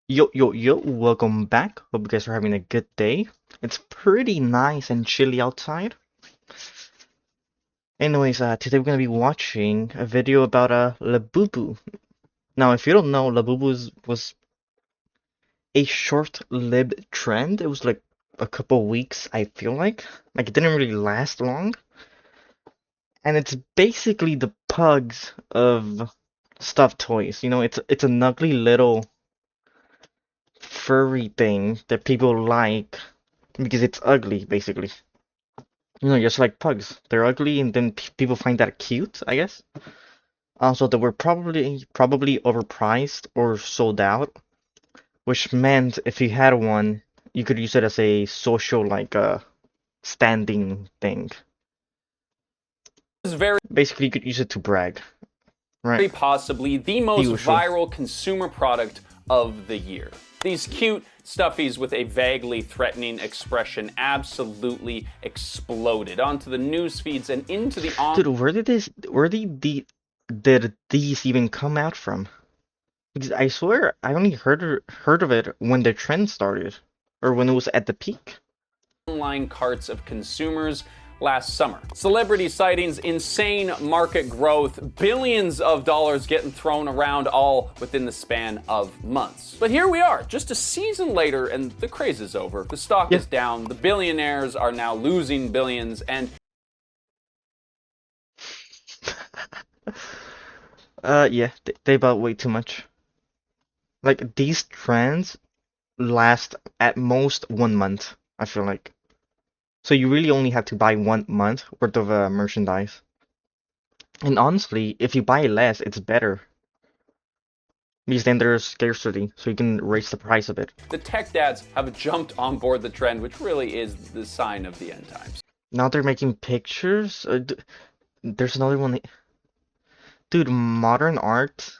Yo, yo, yo, welcome back. Hope you guys are having a good day. It's pretty nice and chilly outside. Anyways, today we're gonna be watching a video about labubu. Now, if you don't know, was a short-lived trend. It was like a couple weeks, I feel like it didn't really last long. And it's basically the pugs of stuffed toys. It's an ugly little furry thing that people like because it's ugly, basically. Just like pugs. They're ugly, and then people find that cute, I guess. Also, they were probably overpriced or sold out, which meant if you had one, you could use it as a social, standing thing. Is very Basically, you could use it to brag, right? possibly the The most usual. viral consumer product of the year. These cute stuffies with a vaguely threatening expression absolutely exploded onto the news feeds and into the Dude, did these even come out from? Because I swear I only heard of it when the trend started, or when it was at the peak. online carts of consumers last summer. Celebrity sightings, insane market growth, billions of dollars getting thrown around all within the span of months. But here we are, just a season later, and the craze is over. The stock is down, the billionaires are now losing billions, and Yeah, they bought way too much. Like, these trends last at most 1 month, I feel like. So you really only have to buy 1 month worth of merchandise. And honestly, if you buy less, it's better. Because then there's scarcity, so you can raise the price a bit. the tech dads have jumped on board the trend, which really is the sign of the end times. Now they're making pictures. There's another one. Dude, modern art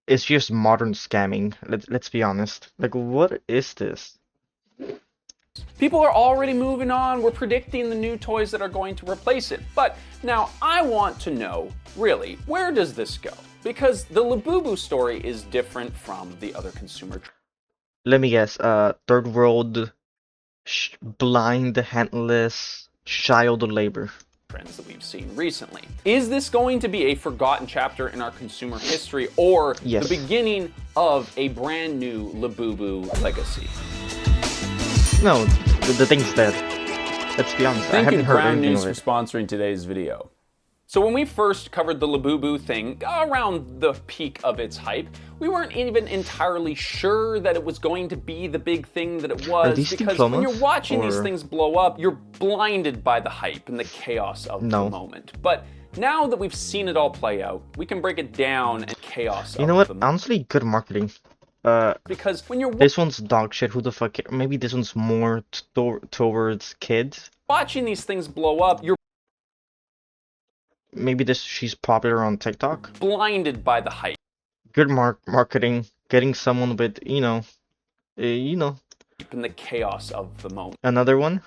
is just modern scamming. Let's be honest. Like, what is this? People are already moving on. We're predicting the new toys that are going to replace it. But now I want to know, really, where does this go? Because the labubu story is different from the other consumer Let me guess. Third world, blind, handless, child labor. trends that we've seen recently. Is this going to be a forgotten chapter in our consumer history or Yes. the beginning of a brand new labubu legacy? No, the thing's dead. Let's be honest. I Thank you haven't to heard Ground anything News of for it. sponsoring today's video. So when we first covered the labubu thing, around the peak of its hype, we weren't even entirely sure that it was going to be the big thing that it was, these because when you're diplomas, watching these or- things blow up, you're blinded by the hype and the chaos of No. the moment. But now that we've seen it all play out, we can break it down and chaos You of know what? the moment. Honestly, good marketing. Because when you're This one's dog shit. Who the fuck? Maybe this one's more towards kids. watching these things blow up, you're Maybe she's popular on TikTok. blinded by the hype. Good marketing. Getting someone with, you know, In the chaos of the moment. another one.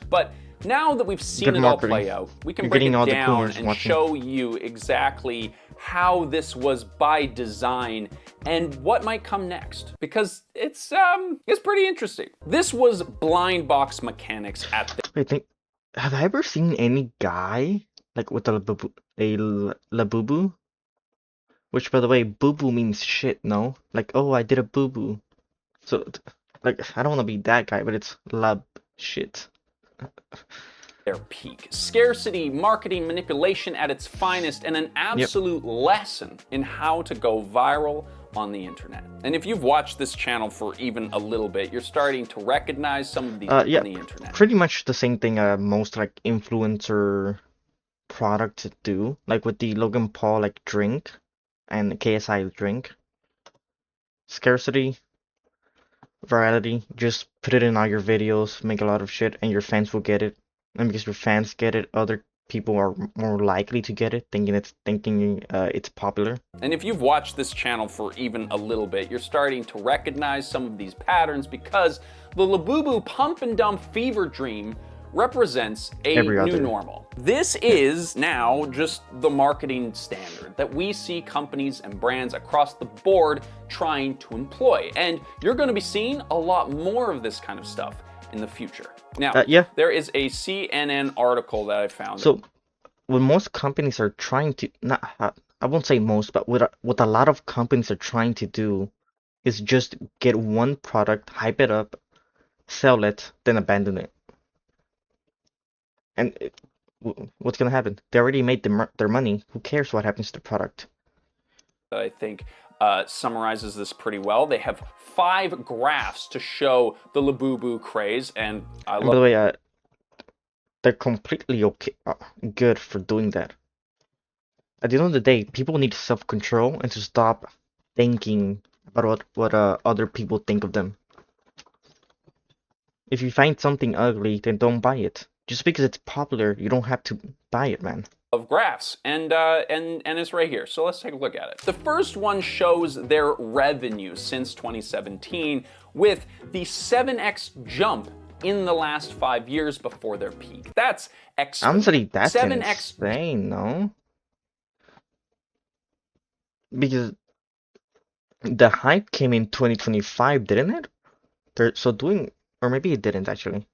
But now that we've seen Good it all marketing. play out, we can You're break getting it all the down boomers and watching. show you exactly how this was by design and what might come next. Because it's pretty interesting. This was blind box mechanics at the Wait, have I ever seen any guy like with a labubu? Which, by the way, boo boo means shit, no? Like, oh, I did a boo boo. So, like, I don't want to be that guy, but it's lab shit. their peak. Scarcity, marketing, manipulation at its finest, and an absolute lesson in how to go viral on the internet. And if you've watched this channel for even a little bit, you're starting to recognize some of these on the internet. Pretty much the same thing most like influencer products do, like with the Logan Paul like drink and KSI drink. Scarcity, virality, just put it in all your videos, make a lot of shit, and your fans will get it. And because your fans get it, other people are more likely to get it, thinking it's popular. And if you've watched this channel for even a little bit, you're starting to recognize some of these patterns because the labubu pump and dump fever dream represents a Every new other. normal. This is now just the marketing standard that we see companies and brands across the board trying to employ. And you're going to be seeing a lot more of this kind of stuff in the future. Now, Yeah. there is a CNN article that I found. So, what most companies are trying to, not, I won't say most, but what a lot of companies are trying to do is just get one product, hype it up, sell it, then abandon it. And what's gonna happen? They already made their money. Who cares what happens to the product? That I think summarizes this pretty well. They have 5 graphs to show the labubu craze, and I And love. by the way, they're completely okay, good for doing that. At the end of the day, people need self-control and to stop thinking about what other people think of them. If you find something ugly, then don't buy it. Just because it's popular, you don't have to buy it, man. Of graphs, and it's right here. So let's take a look at it. The first one shows their revenue since 2017 with the 7x jump in the last 5 years before their peak. That's Honestly, that's 7x insane, no? Because the hype came in 2025, didn't it? Or maybe it didn't actually.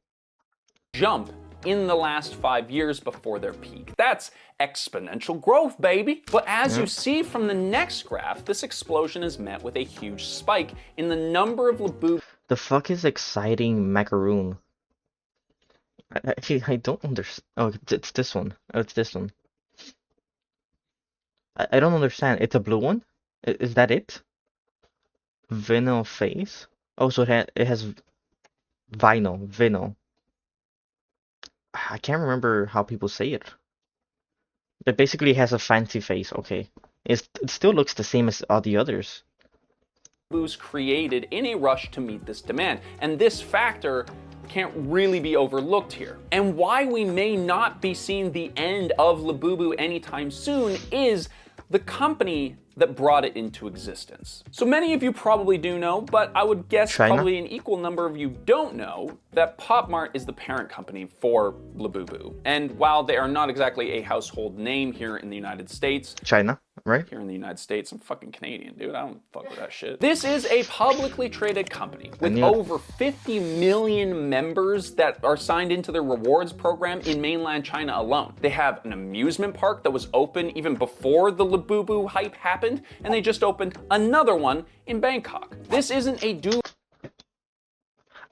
jump in the last 5 years before their peak. That's exponential growth, baby. But as you see from the next graph, this explosion is met with a huge spike in the number of labubu. The fuck is exciting macaroon? I don't understand. Oh, it's this one. Oh, it's this one. I don't understand. It's a blue one? Is that it? Vinyl face? Oh, so it has vinyl. I can't remember how people say it. It basically has a fancy face, okay. It still looks the same as all the others. Created in a rush to meet this demand. And this factor can't really be overlooked here. And why we may not be seeing the end of Labubu anytime soon is the company that brought it into existence. So many of you probably do know, but I would guess China? probably an equal number of you don't know that Pop Mart is the parent company for Labubu. And while they are not exactly a household name here in the United States, China, right? here in the United States, I'm fucking Canadian, dude. I don't fuck with that shit. This is a publicly traded company with over 50 million members that are signed into their rewards program in mainland China alone. They have an amusement park that was open even before the Labubu hype happened, and they just opened another one in Bangkok. This isn't a dual.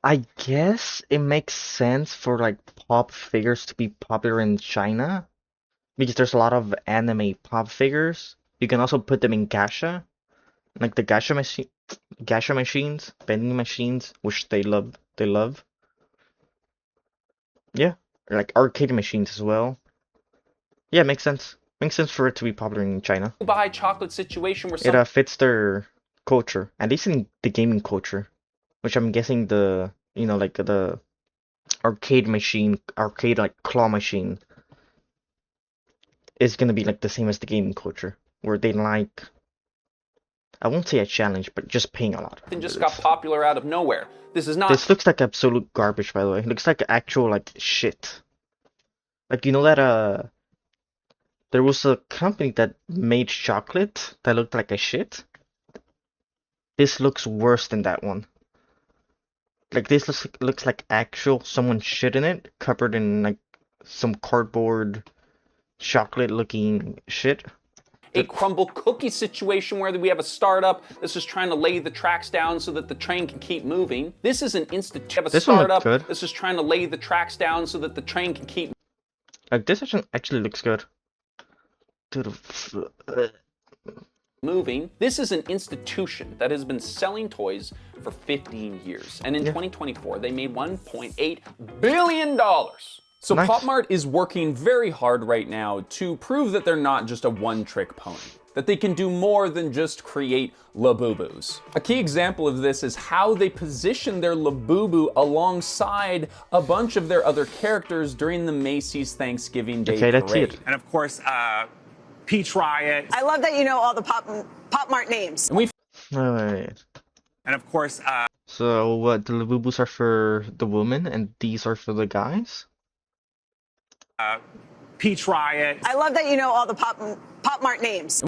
I guess it makes sense for like pop figures to be popular in China because there's a lot of anime pop figures. You can also put them in gacha, like the gacha machines, vending machines, which they love. Yeah, or like arcade machines as well. Yeah, makes sense. Makes sense for it to be popular in China. Buy chocolate situation where It fits their culture, at least in the gaming culture, which I'm guessing like the arcade like claw machine is gonna be like the same as the gaming culture, where they like, I won't say a challenge, but just paying a lot. and just got popular out of nowhere. This is not. This looks like absolute garbage, by the way. It looks like actual like shit. Like you know that there was a company that made chocolate that looked like a shit. This looks worse than that one. Like this looks like actual someone shit in it, covered in like some cardboard chocolate looking shit. A crumble cookie situation where we have a startup that's just trying to lay the tracks down so that the train can keep moving. This is an institute. Have a This one looks startup good. that's just trying to lay the tracks down so that the train can keep Like this actually looks good. Dude, moving. This is an institution that has been selling toys for 15 years. And in 2024, they made $1.8 billion. So Nice. Pop Mart is working very hard right now to prove that they're not just a one-trick pony, that they can do more than just create Labubus. A key example of this is how they position their Labubu alongside a bunch of their other characters during the Macy's Thanksgiving Day Okay, let's see parade. it. And of course, Peach Riot. I love that you know all the Pop Mart names. And we Wait. And of course, So what? The Labubus are for the women, and these are for the guys? Peach Riot. I love that you know all the Pop Mart names.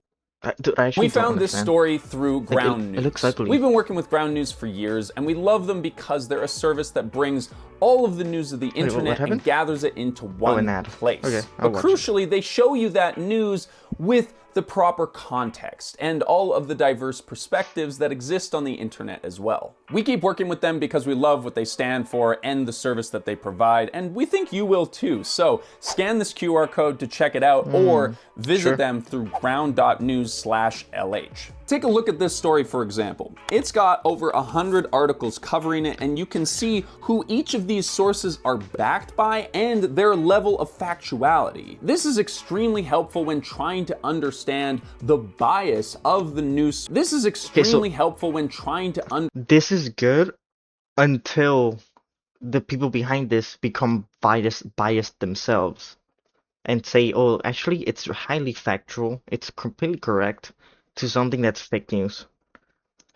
Dude, I actually We don't found this understand. story through Like, Ground it looks News. ugly. We've been working with Ground News for years, and we love them because they're a service that brings all of the news of the what internet and happened? gathers it into an one ad. place. Okay, I'll But watch it. crucially, they show you that news with the proper context and all of the diverse perspectives that exist on the internet as well. We keep working with them because we love what they stand for and the service that they provide, and we think you will too. So scan this QR code to check it out or visit sure. them through ground.news/LH. Take a look at this story, for example. It's got over 100 articles covering it, and you can see who each of these sources are backed by and their level of factuality. This is extremely helpful when trying to understand the bias of the news. This is extremely helpful when trying to This is good until the people behind this become biased themselves and say, oh, actually, it's highly factual, it's completely correct, to something that's fake news.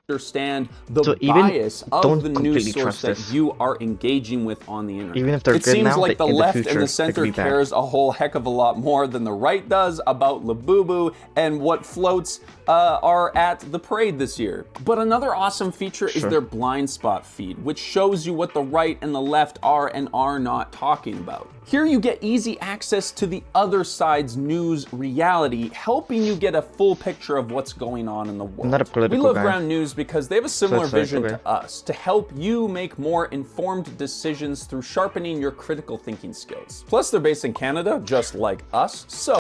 understand the So even bias of don't the news completely source trust that this. you are engaging with on the internet. Even if they're it good seems now, like the in the left and future, the they could center be bad. cares a whole heck of a lot more than the right does about labubu and what floats are at the parade this year. But another awesome feature is their blind spot feed, which shows you what the right and the left are and are not talking about. Here you get easy access to the other side's news reality, helping you get a full picture of what's going on in the world. I'm not a We political love guy. Ground News because they have a similar it's like, vision okay. to us, to help you make more informed decisions through sharpening your critical thinking skills. Plus, they're based in Canada, just like us, so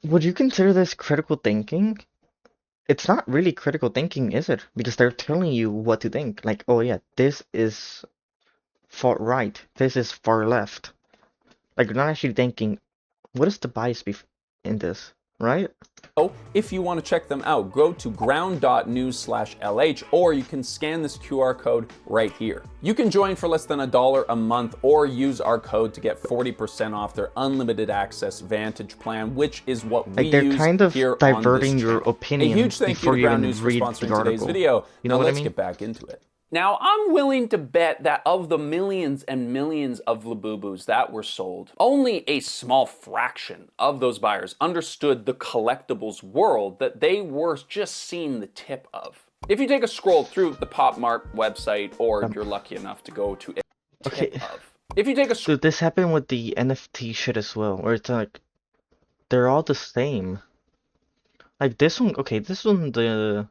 Would you consider this critical thinking? It's not really critical thinking, is it? Because they're telling you what to think. Like, oh yeah, this is far right, this is far left. Like, you're not actually thinking, what is the bias in this, right? if you want to check them out, go to ground.news/LH, or you can scan this QR code right here. You can join for less than $1 a month or use our code to get 40% off their unlimited access Vantage plan, which is what we Like, they're use kind of here diverting on this your channel. opinion A huge thank you before to you Ground even News for read the sponsoring today's article. video. You know Now what I let's mean? get back into it. Now, I'm willing to bet that of the millions and millions of labubus that were sold, only a small fraction of those buyers understood the collectibles world that they were just seeing the tip of. If you take a scroll through the Pop Mart website, or if you're lucky enough to go to a tip Okay, of. If you take a so this happened with the NFT shit as well, where it's like, they're all the same. Like this one, okay, this one, does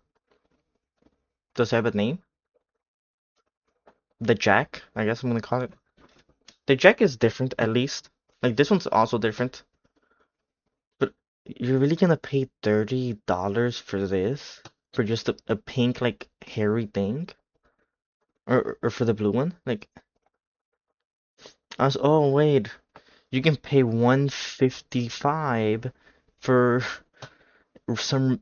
it have a name? The Jack, I guess I'm gonna call it. The Jack is different, at least. Like, this one's also different. But you're really gonna pay $30 for this? For just a pink, like, hairy thing? Or for the blue one? Like, oh wait, you can pay $155 for some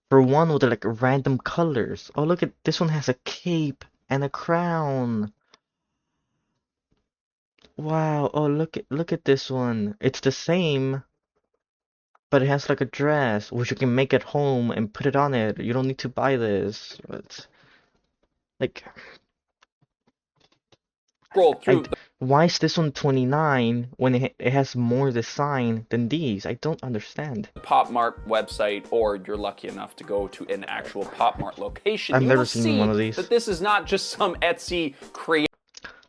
for one with like random colors. Oh, look at this one, has a cape and a crown. Wow. Oh, look at this one. It's the same, but it has like a dress which you can make at home and put it on it. You don't need to buy this. It's like, scroll through why is this one 29 when it has more design than these? I don't understand. Pop Mart website, or you're lucky enough to go to an actual Pop Mart location, I've you never will seen see one of these. that this is not just some Etsy creator.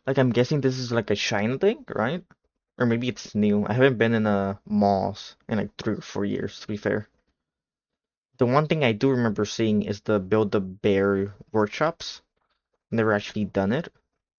Like, I'm guessing this is like a China thing, right? Or maybe it's new. I haven't been in a malls in like 3 or 4 years, to be fair. The one thing I do remember seeing is the Build-A-Bear workshops. Never actually done it,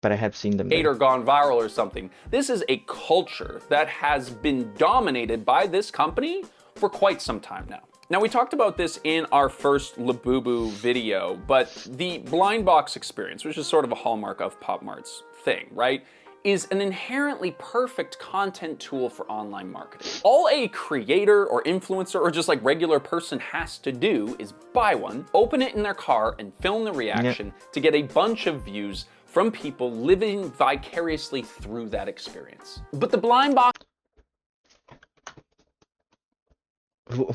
but I have seen them there. Gone viral or something. This is a culture that has been dominated by this company for quite some time now. Now, we talked about this in our first Labubu video, but the blind box experience, which is sort of a hallmark of Pop Mart's thing, right, is an inherently perfect content tool for online marketing. All a creator or influencer or just like regular person has to do is buy one, open it in their car, and film the reaction to get a bunch of views from people living vicariously through that experience. But the blind box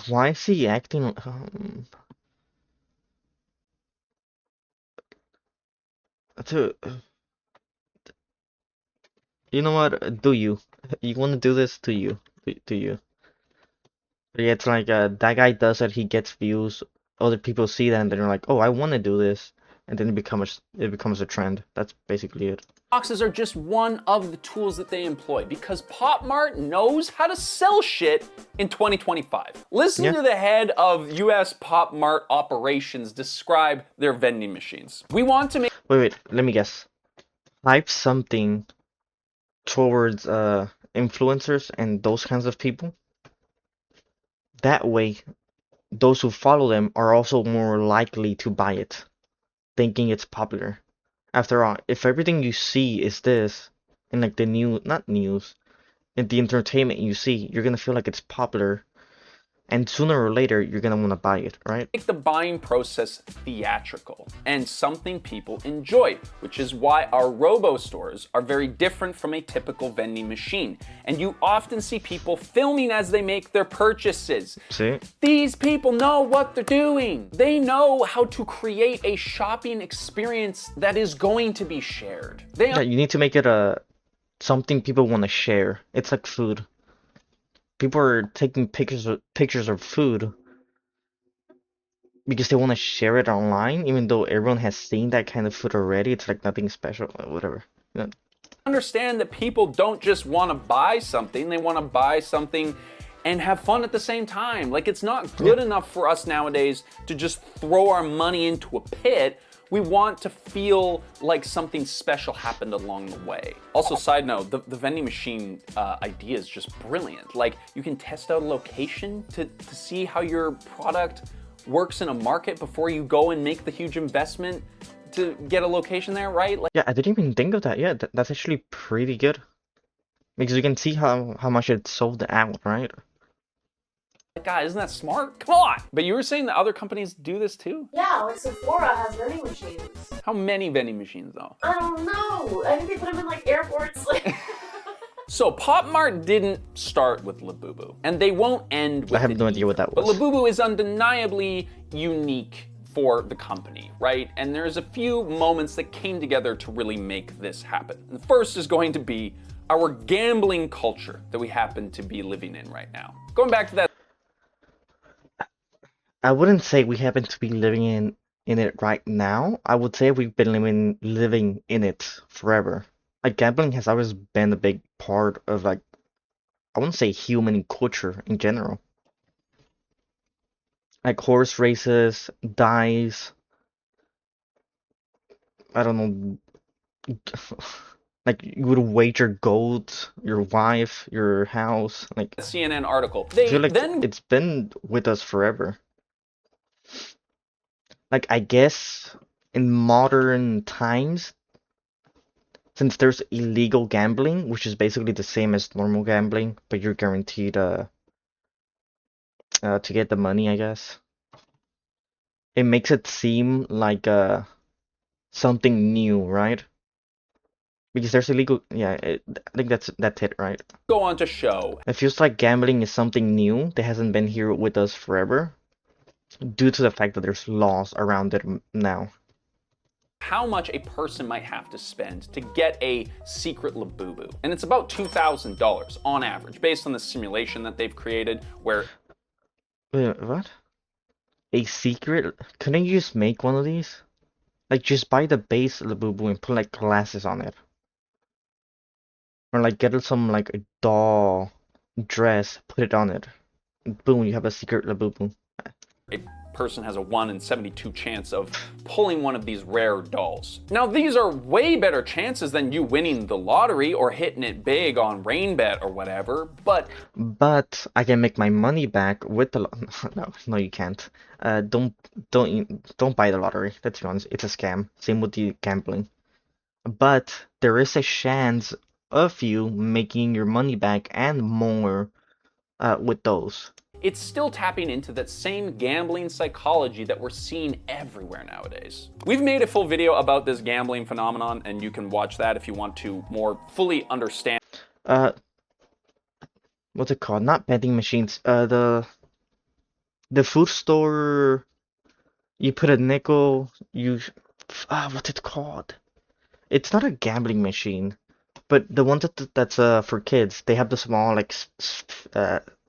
Why is he acting? To, You know what? Do you? You want to do this to you? To you? But yeah, it's like that guy does it. He gets views. Other people see that, and they're like, "Oh, I want to do this," and then it becomes a trend. That's basically it. Boxes are just one of the tools that they employ because Pop Mart knows how to sell shit in 2025. Listen Yeah. to the head of US Pop Mart operations describe their vending machines. We want to make Wait. Let me guess. Hype something towards influencers and those kinds of people. That way, those who follow them are also more likely to buy it, thinking it's popular. After all, if everything you see is this, and like the not news, and the entertainment you see, you're gonna feel like it's popular, and sooner or later you're gonna wanna buy it, right? the buying process theatrical and something people enjoy, which is why our robo stores are very different from a typical vending machine. And you often see people filming as they make their purchases. See? These people know what they're doing. They know how to create a shopping experience that is going to be shared. Yeah, you need to make it something people wanna share. It's like food. People are taking pictures of food because they want to share it online, even though everyone has seen that kind of food already. It's like nothing special, whatever. You know? Understand that people don't just want to buy something, they want to buy something and have fun at the same time. Like, it's not good enough for us nowadays to just throw our money into a pit. We want to feel like something special happened along the way. Also, side note, the vending machine idea is just brilliant. Like, you can test out a location to see how your product works in a market before you go and make the huge investment to get a location there, right? Like, Yeah, I didn't even think of that. Yeah, that's actually pretty good because you can see how much it sold out, right? God, isn't that smart? Come on! But you were saying that other companies do this too? Yeah, like Sephora has vending machines. How many vending machines though? I don't know. I think they put them in like airports. So Pop Mart didn't start with labubu, and they won't end with I have it no idea what that either. But was. labubu is undeniably unique for the company, right? And there's a few moments that came together to really make this happen. And the first is going to be our gambling culture that we happen to be living in right now. Going back to that I wouldn't say we happen to be living in it right now. I would say we've been living in it forever. Like gambling has always been a big part of like I wouldn't say human culture in general. Like horse races, dice, I don't know, like you would wager gold, your wife, your house. Like CNN article, I they feel like then it's been with us forever. Like I guess in modern times, since there's illegal gambling, which is basically the same as normal gambling, but you're guaranteed to get the money, I guess. It makes it seem like something new, right? Because there's illegal, yeah, I think that's it, right? go on to show It feels like gambling is something new that hasn't been here with us forever, due to the fact that there's laws around it now. how much a person might have to spend to get a secret labubu. And it's about $2,000 on average, based on the simulation that they've created, where Wait, what? A secret? Couldn't you just make one of these? Like just buy the base labubu and put like glasses on it. Or like get some like a doll dress, put it on it. Boom, you have a secret labubu. a person has a 1 in 72 chance of pulling one of these rare dolls. Now, these are way better chances than you winning the lottery or hitting it big on RainBet or whatever, but But I can make my money back with the no, no, you can't. Don't buy the lottery. Let's be honest, it's a scam. Same with the gambling. But there is a chance of you making your money back and more with those. it's still tapping into that same gambling psychology that we're seeing everywhere nowadays. We've made a full video about this gambling phenomenon, and you can watch that if you want to more fully understand. Uh, what's it called? Not vending machines. The food store. You put a nickel. What's it called? It's not a gambling machine, But the one that's for kids, they have the small like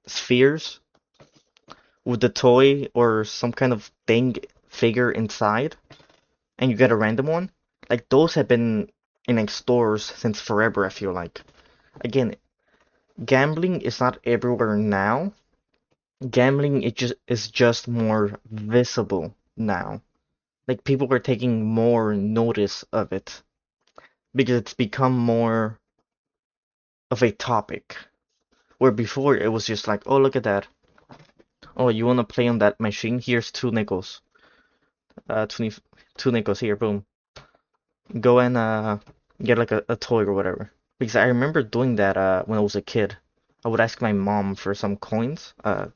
spheres with the toy or some kind of thing figure inside, and you get a random one. Like those have been in like stores since forever, I feel like. Again, gambling is not everywhere now. Gambling is just more visible now. Like people are taking more notice of it because it's become more of a topic. Where before it was just like, oh, look at that. Oh, you want to play on that machine? Here's two nickels. 20, 2 nickels here, boom. Go and get like a toy or whatever. Because I remember doing that when I was a kid. I would ask my mom for some coins to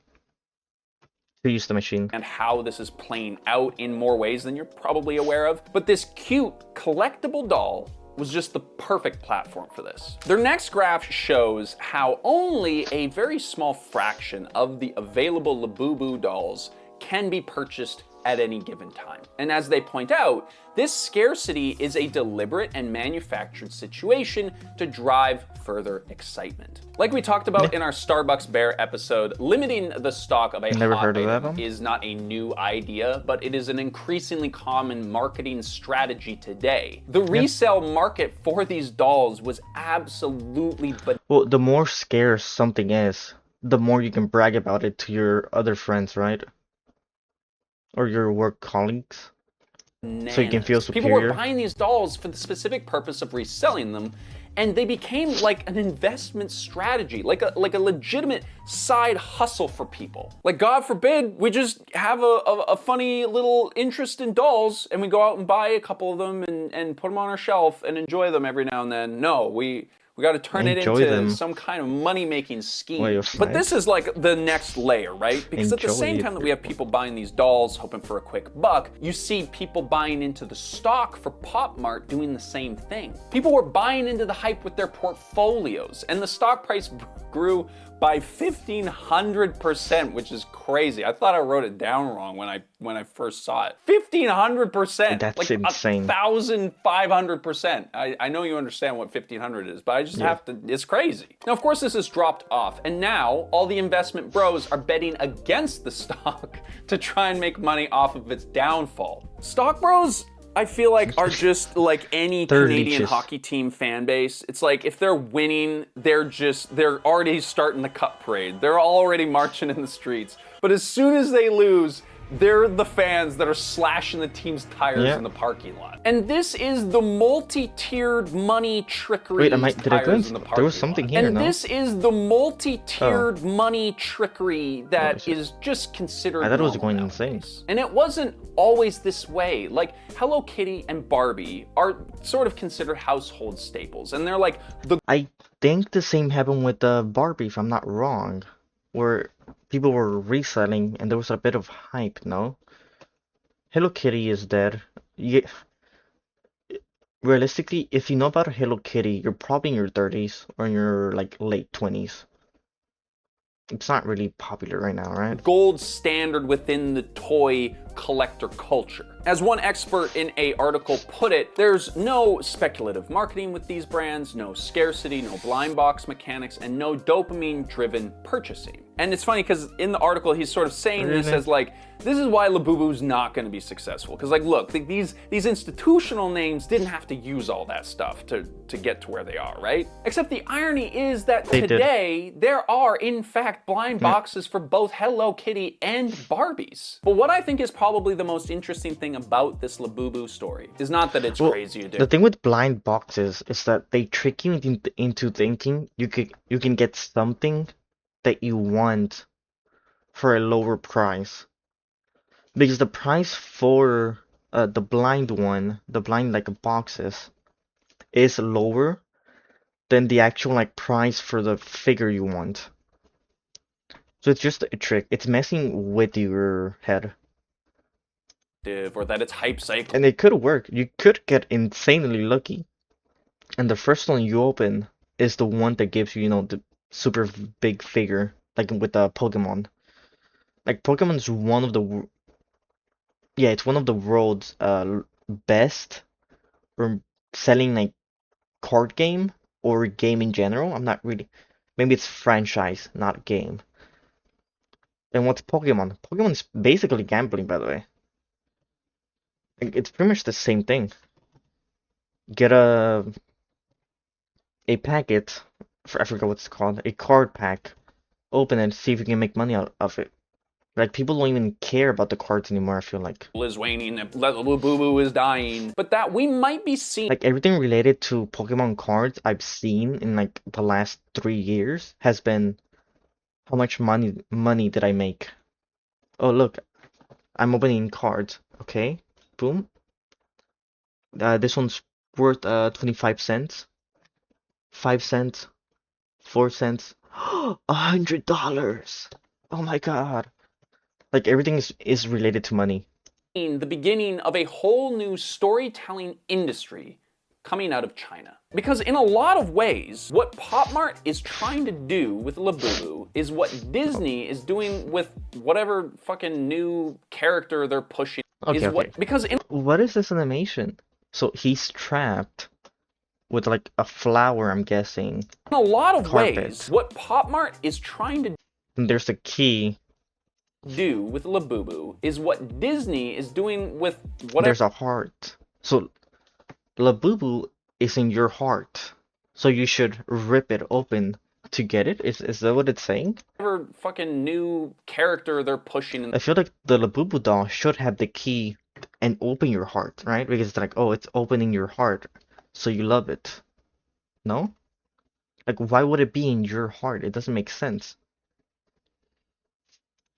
use the machine. And how this is playing out in more ways than you're probably aware of. But this cute collectible doll was just the perfect platform for this. Their next graph shows how only a very small fraction of the available labubu dolls can be purchased at any given time. And as they point out, this scarcity is a deliberate and manufactured situation to drive further excitement. Like we talked about in our Starbucks Bear episode, limiting the stock of a Never hot heard of that item one. is not a new idea, but it is an increasingly common marketing strategy today. The resale market for these dolls was absolutely Well, the more scarce something is, the more you can brag about it to your other friends, right? Or your work colleagues. So you can feel bananas. People were superior. buying these dolls for the specific purpose of reselling them, and they became like an investment strategy, like a legitimate side hustle for people. Like, God forbid, we just have a funny little interest in dolls, and we go out and buy a couple of them and put them on our shelf and enjoy them every now and then. No, we got to turn it Enjoy into them. some kind of money-making Way scheme. of But this life. is like the next layer, right? Because at the Enjoy same it. time that we have people buying these dolls hoping for a quick buck, you see people buying into the stock for Pop Mart doing the same thing. People were buying into the hype with their portfolios, and the stock price grew by 1,500%, which is crazy. I thought I wrote it down wrong when I first saw it. 1,500%. That's like insane. 1,500%. I know you understand what 1,500 is, but I just have to. It's crazy. Now, of course, this has dropped off, and now all the investment bros are betting against the stock to try and make money off of its downfall. Stock bros, I feel like, are just like any They're Canadian leeches. hockey team fan base. It's like if they're winning, they're already starting the cup parade. They're already marching in the streets. But as soon as they lose, they're the fans that are slashing the team's tires in the parking lot. And this is the multi-tiered money trickery Wait, did I go tires in? in the parking There was something lot. here, And no? this is the multi-tiered money trickery that is just considered I thought it was normal going insane. nowadays. And it wasn't always this way. Like, Hello Kitty and Barbie are sort of considered household staples. And they're like the I think the same happened with Barbie, if I'm not wrong, where people were reselling and there was a bit of hype, no? Hello Kitty is dead. Realistically, if you know about Hello Kitty, you're probably in your 30s or in your like late 20s. It's not really popular right now, right? gold standard within the toy collector culture. As one expert in a article put it, there's no speculative marketing with these brands, no scarcity, no blind box mechanics, and no dopamine-driven purchasing. And it's funny because in the article he's sort of saying this as like, this is why Labubu's not going to be successful. Because like, look, these institutional names didn't have to use all that stuff to get to where they are, right? Except the irony is that today there are in fact blind boxes for both Hello Kitty and Barbies. But what I think is probably the most interesting thing about this Labubu story is not that it's crazy addictive. The thing with blind boxes is that they trick you into thinking you can get something that you want for a lower price. Because the price for the blind like boxes, is lower than the actual like price for the figure you want. So it's just a trick. It's messing with your head. Or that it's hype cycle. And it could work. You could get insanely lucky. And the first one you open is the one that gives you, the super big figure, like with the Pokemon. Like Pokemon's one of the it's one of the world's best for selling like card game or game in general. I'm not really. Maybe it's franchise, not game. And what's Pokemon? Pokemon is basically gambling, by the way. It's pretty much the same thing. Get a packet, I forgot what it's called, a card pack. Open it, see if you can make money out of it. Like people don't even care about the cards anymore, I feel like. Is waning, labubu is dying, but that we might be seeing Like everything related to Pokemon cards I've seen in like the last 3 years has been how much money did I make? Oh look, I'm opening cards. Okay, boom. This one's worth 25 cents, 5 cents, 4 cents, $100. Oh my God. Like everything is related to money. the beginning of a whole new storytelling industry coming out of China. Because in a lot of ways, what Pop Mart is trying to do with Labubu is what Disney is doing with whatever fucking new character they're pushing. Okay, okay. Because in What is this animation? So he's trapped with like a flower, I'm guessing. a lot of Carpet. ways, what Pop Mart is trying to And there's a key. do with Labubu is what Disney is doing with whatever There's a heart. So Labubu is in your heart. So you should rip it open to get it? Is that what it's saying? fucking new character they're pushing in I feel like the Labubu doll should have the key and open your heart, right? Because it's like, oh, it's opening your heart, so you love it. No? Like, why would it be in your heart? It doesn't make sense.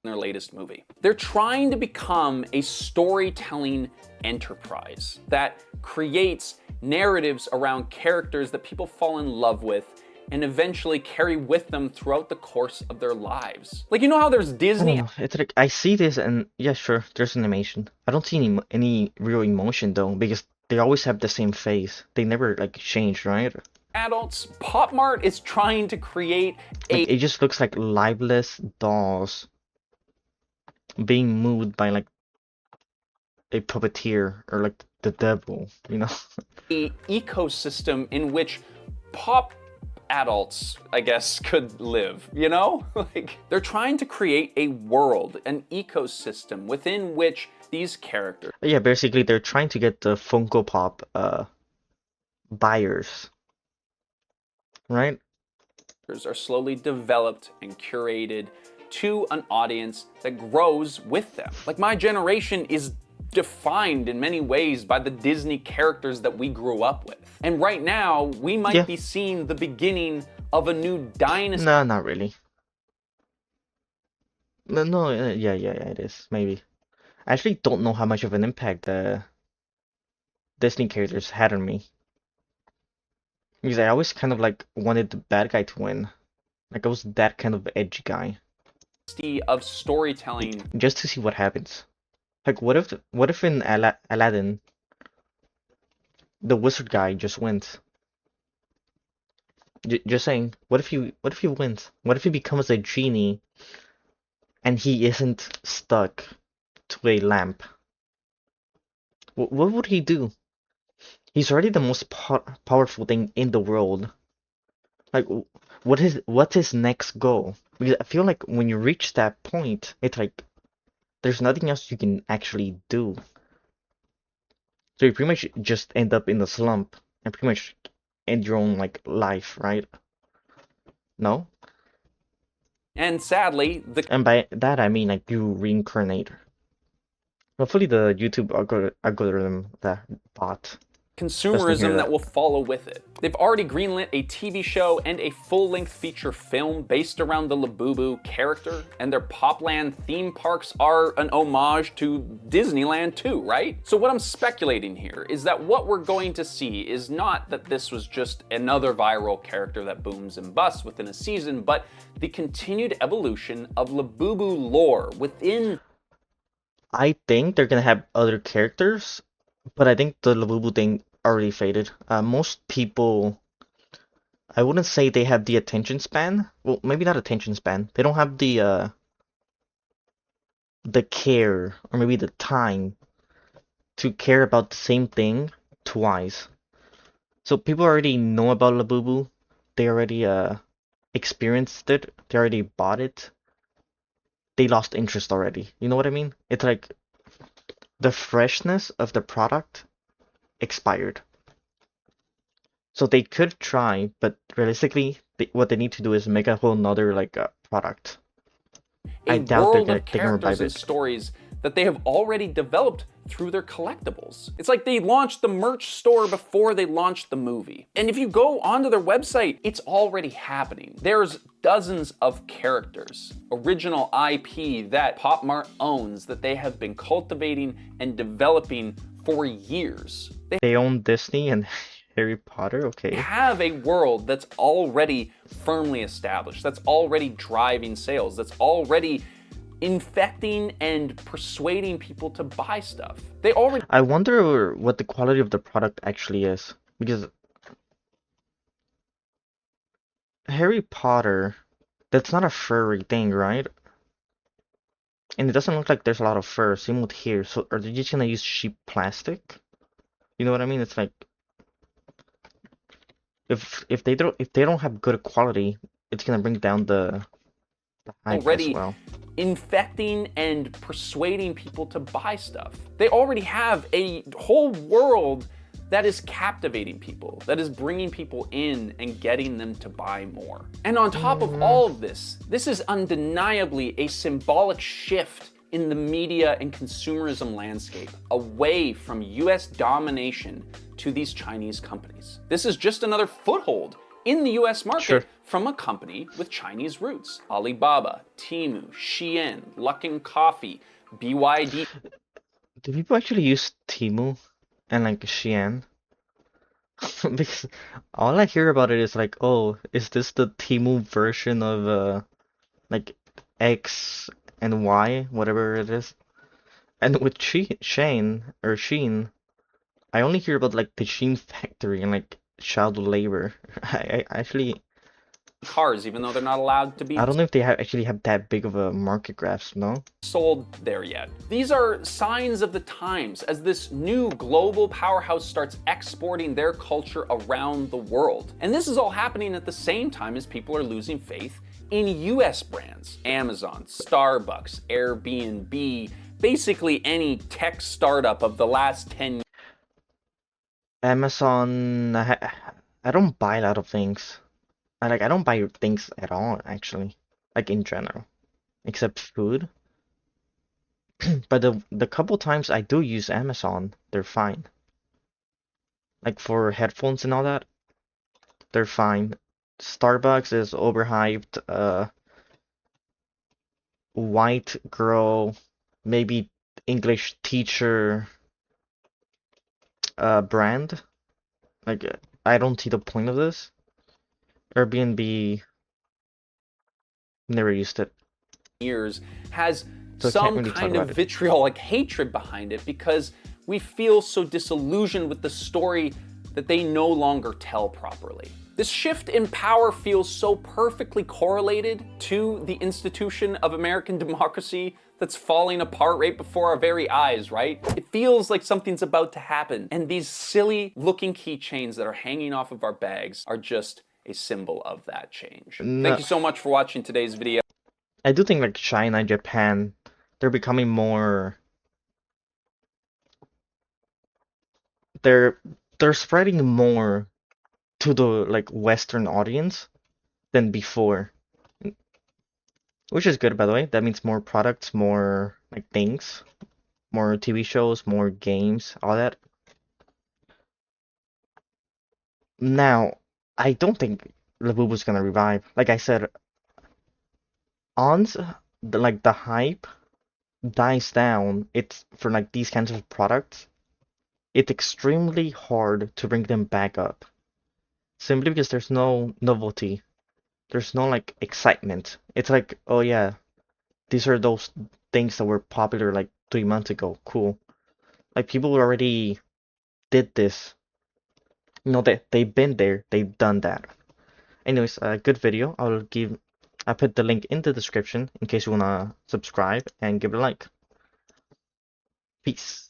their latest movie. They're trying to become a storytelling enterprise that creates narratives around characters that people fall in love with and eventually carry with them throughout the course of their lives. Like, you know how there's Disney Oh, it's like I see this and yeah, sure, there's animation. I don't see any real emotion though, because they always have the same face. They never like change, right? adults. Pop Mart is trying to create a Like it just looks like lifeless dolls being moved by like a puppeteer or like the devil, you know? ecosystem in which pop adults, I guess, could live, you know? Like, they're trying to create a world, an ecosystem within which these characters Yeah, basically they're trying to get the Funko Pop buyers, right? are slowly developed and curated to an audience that grows with them. Like, my generation is defined in many ways by the Disney characters that we grew up with. And right now, we might Yeah. be seeing the beginning of a new dynasty. No, not really. No, no, yeah, it is, maybe. I actually don't know how much of an impact the Disney characters had on me. Because I always kind of like wanted the bad guy to win. Like I was that kind of edgy guy. Of storytelling Just to see what happens. Like what if in Aladdin the wizard guy just wins? Just saying, what if he wins? What if he becomes a genie and he isn't stuck to a lamp? What would he do? He's already the most powerful thing in the world. Like, what's his next goal? Because I feel like when you reach that point, it's like there's nothing else you can actually do. So you pretty much just end up in the slump and pretty much end your own like life, right? No? and sadly, the And by that I mean like you reincarnate. Hopefully the YouTube algorithm that bot doesn't hear consumerism that that. will follow with it. They've already greenlit a TV show and a full-length feature film based around the Labubu character, and their Popland theme parks are an homage to Disneyland too, right? So what I'm speculating here is that what we're going to see is not that this was just another viral character that booms and busts within a season, but the continued evolution of Labubu lore within I think they're gonna have other characters, but I think the Labubu thing already faded. Most people, I wouldn't say they have the attention span. Well, maybe not attention span. They don't have the care or maybe the time to care about the same thing twice. So people already know about Labubu. they already experienced it, they already bought it, they lost interest already. You know what I mean? It's like the freshness of the product expired. So they could try, but realistically, what they need to do is make a whole nother like product. I A doubt world of they can characters revive and it. stories that they have already developed through their collectibles. It's like they launched the merch store before they launched the movie. And if you go onto their website, it's already happening. There's dozens of characters, original IP that Pop Mart owns that they have been cultivating and developing for years. They own Disney and Harry Potter, okay. Have a world that's already firmly established, that's already driving sales, that's already infecting and persuading people to buy stuff. They already I wonder what the quality of the product actually is. Because Harry Potter, that's not a furry thing, right? And it doesn't look like there's a lot of fur. Same with here. So are they just gonna use cheap plastic? You know what I mean? It's like if they don't have good quality, it's gonna bring down the hype as already well. infecting and persuading people to buy stuff. They already have a whole world that is captivating people, that is bringing people in and getting them to buy more. And on top of all of this is undeniably a symbolic shift in the media and consumerism landscape, away from US domination to these Chinese companies. This is just another foothold in the US market Sure. from a company with Chinese roots. Alibaba, Temu, Shein, Luckin Coffee, BYD. Do people actually use Temu and like Shein? Because all I hear about it is like, oh, is this the Temu version of like X and Y, whatever it is? And with Sheen, I only hear about like the Sheen factory and like child labor. I actually Cars, even though they're not allowed to be I don't know if they actually have that big of a market grasp, no? sold there yet. These are signs of the times as this new global powerhouse starts exporting their culture around the world. And this is all happening at the same time as people are losing faith in US brands. Amazon, Starbucks, Airbnb, basically any tech startup of the last 10 Amazon, I don't buy a lot of things. I don't buy things at all actually, like in general, except food. But the couple times I do use Amazon, they're fine. Like for headphones and all that, they're fine. Starbucks is overhyped. White girl, maybe English teacher, brand. Like I don't see the point of this. Airbnb, never used it, years has so I can't some really talk kind of about it. vitriolic hatred behind it because we feel so disillusioned with the story that they no longer tell properly. This shift in power feels so perfectly correlated to the institution of American democracy that's falling apart right before our very eyes, right? It feels like something's about to happen, and these silly looking keychains that are hanging off of our bags are just a symbol of that change. No, Thank you so much for watching today's video. I do think like China, Japan, they're becoming more. They're they're spreading more to the like Western audience than before, which is good by the way. That means more products, more like things, more TV shows, more games, all that. Now, I don't think Labubu's gonna revive. Like I said, once the hype dies down, it's for like these kinds of products, it's extremely hard to bring them back up. Simply because there's no novelty. There's no like excitement. It's like, oh yeah, these are those things that were popular like 3 months ago. Cool. Like people already did this. You know, they've been there, they've done that. Anyways, a good video. I'll put the link in the description in case you wanna subscribe and give it a like. Peace.